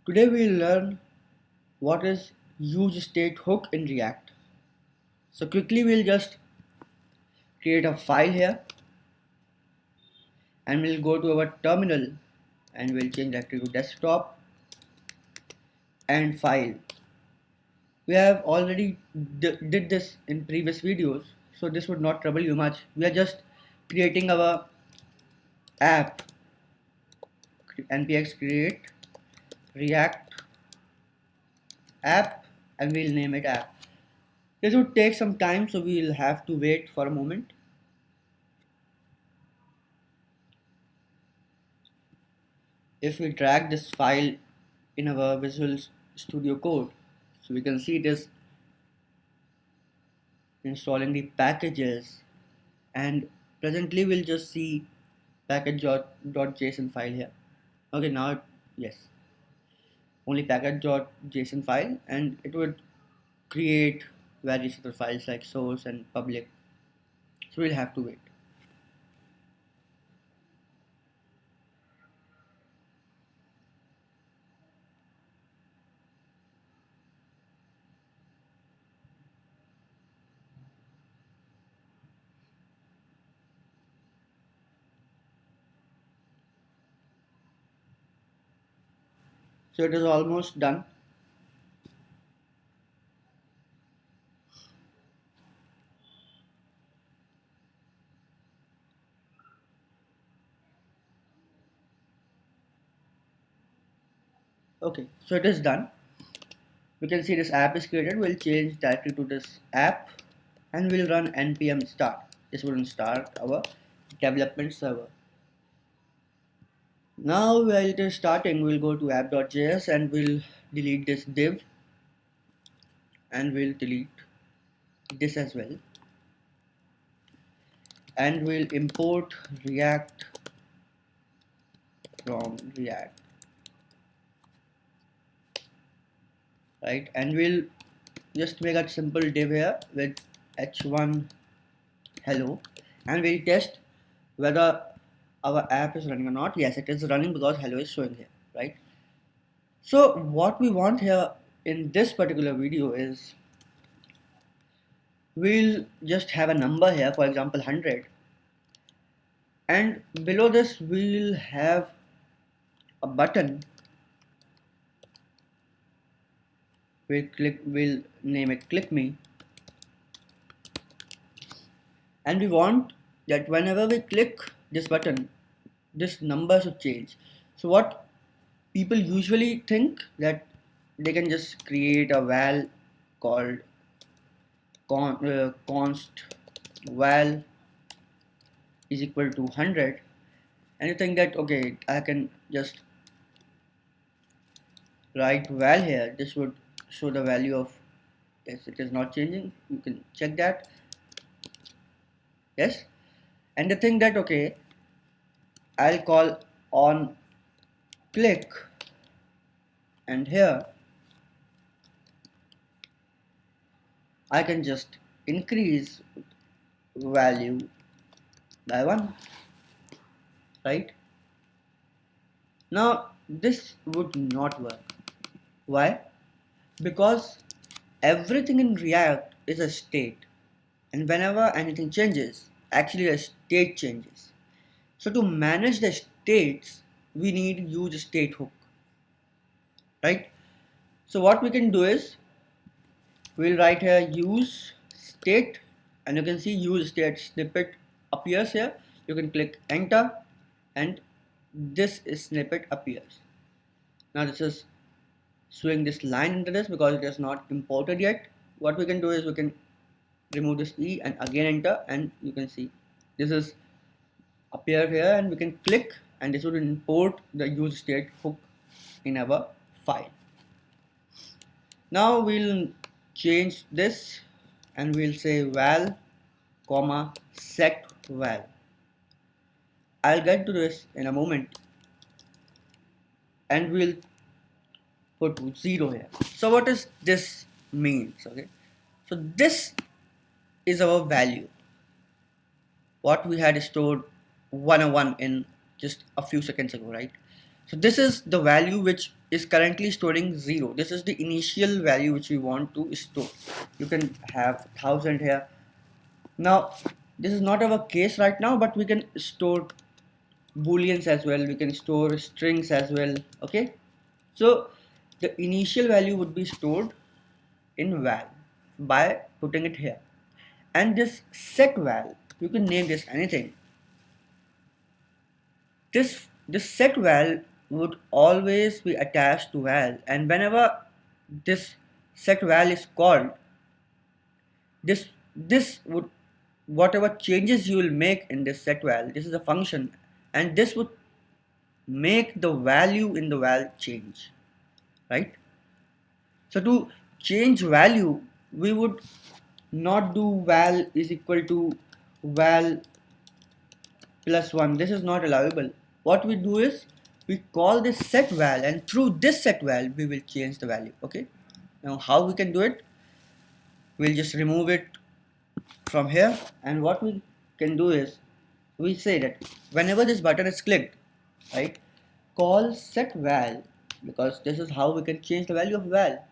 Today we'll learn what is useState hook in React. So quickly we'll just create a file here and we'll go to our terminal and we'll change directory to desktop and file. We have already did this in previous videos, so this would not trouble you much. We are just creating our app, npx create react app, and we'll name it app. This would take some time, so we'll have to wait for a moment. If we drag this file in our Visual Studio Code, so we can see it is installing the packages, and presently we'll just see package.json file here. Okay, now yes, only package.json file, and it would create various other files like source and public, so we'll have to wait. So it is almost done. Okay, so it is done. We can see this app is created. We'll change directly to this app and we'll run npm start. This will start our development server. Now while it is starting, we'll go to app.js and we'll delete this div and we'll delete this as well, and we'll import React from React, right? And we'll just make a simple div here with h1 hello, and we'll test whether our app is running or not. Yes, it is running because hello is showing here, right? So what we want here in this particular video is we'll just have a number here, for example 100, and below this we'll have a button. We'll name it click me, and we want that whenever we click this button, this number should change. So what people usually think that they can just create a val called const val is equal to 100, and you think that okay, I can just write val here. This would show the value of, yes, it is not changing. You can check that. Yes, and the thing that okay, I'll call on click, and here I can just increase value by 1, right? Now this would not work. Why? Because everything in React is a state, and whenever anything changes, actually a state changes. So to manage the states, we need use state hook, right? So what we can do is we'll write here use state, and you can see use state snippet appears here. You can click enter and this snippet appears. Now this is showing this line into this because it is not imported yet. What we can do is we can remove this e and again enter, and you can see this is appear here, and we can click and this would import the use state hook in our file. Now we'll change this and we'll say val comma set val. I'll get to this in a moment, and we'll put 0 here. So what does this means? Okay, so this is our value, what we had stored 101 in just a few seconds ago, right? So this is the value which is currently storing 0. This is the initial value which we want to store. You can have 1000 here. Now this is not our case right now, but we can store booleans as well, we can store strings as well. Okay, so the initial value would be stored in val by putting it here, and this set val, you can name this anything. This set val would always be attached to val, and whenever this set val is called, this would, whatever changes you will make in this set val, this is a function, and this would make the value in the val change, right? So to change value, we would not do val is equal to val plus 1. This is not allowable. What we do is we call this set val, and through this set val we will change the value. Okay, now how we can do it? We'll just remove it from here, and what we can do is we say that whenever this button is clicked, right, call set val, because this is how we can change the value of val,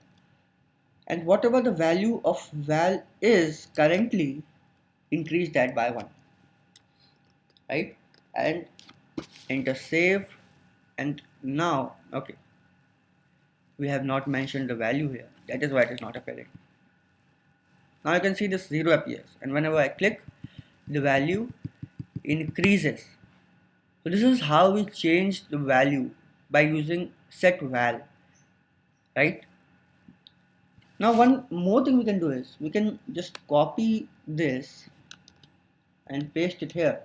and whatever the value of val is currently, increase that by 1, right, and enter save. And now, okay, we have not mentioned the value here, that is why it is not appearing. Now you can see this 0 appears, and whenever I click, the value increases. So this is how we change the value by using set val, right? Now one more thing we can do is we can just copy this and paste it here,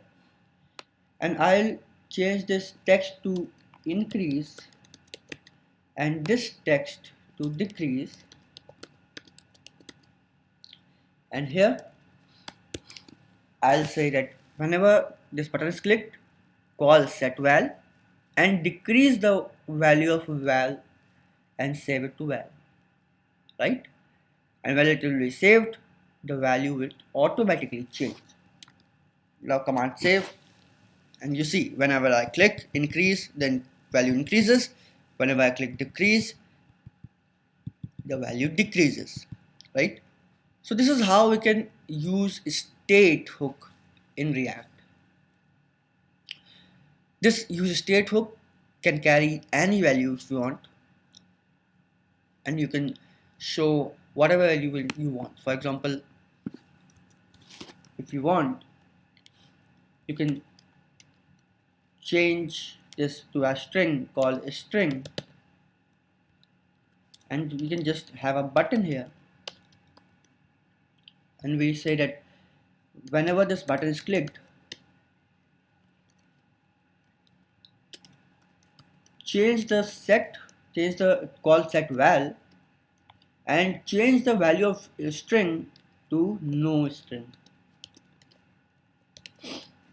and I'll change this text to increase and this text to decrease, and here I'll say that whenever this button is clicked, call set val and decrease the value of val and save it to val, right? And when it will be saved, the value will automatically change. Now command save, and you see whenever I click increase, then value increases. Whenever I click decrease, the value decreases, right? So this is how we can use state hook in React. This use state hook can carry any value if you want, and you can show whatever value you want. For example, if you want, you can change this to a string called a string, and we can just have a button here, and we say that whenever this button is clicked, change the call set val and change the value of a string to no string.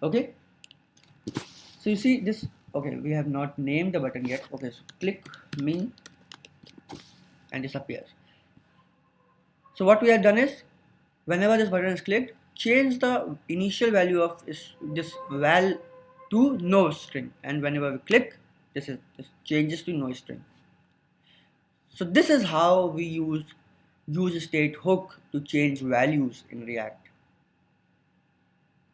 Okay, so you see this. Okay, we have not named the button yet. Okay, so click me and this appears. So what we have done is whenever this button is clicked, change the initial value of this val to no string, and whenever we click, this changes to no string. So this is how we use state hook to change values in React.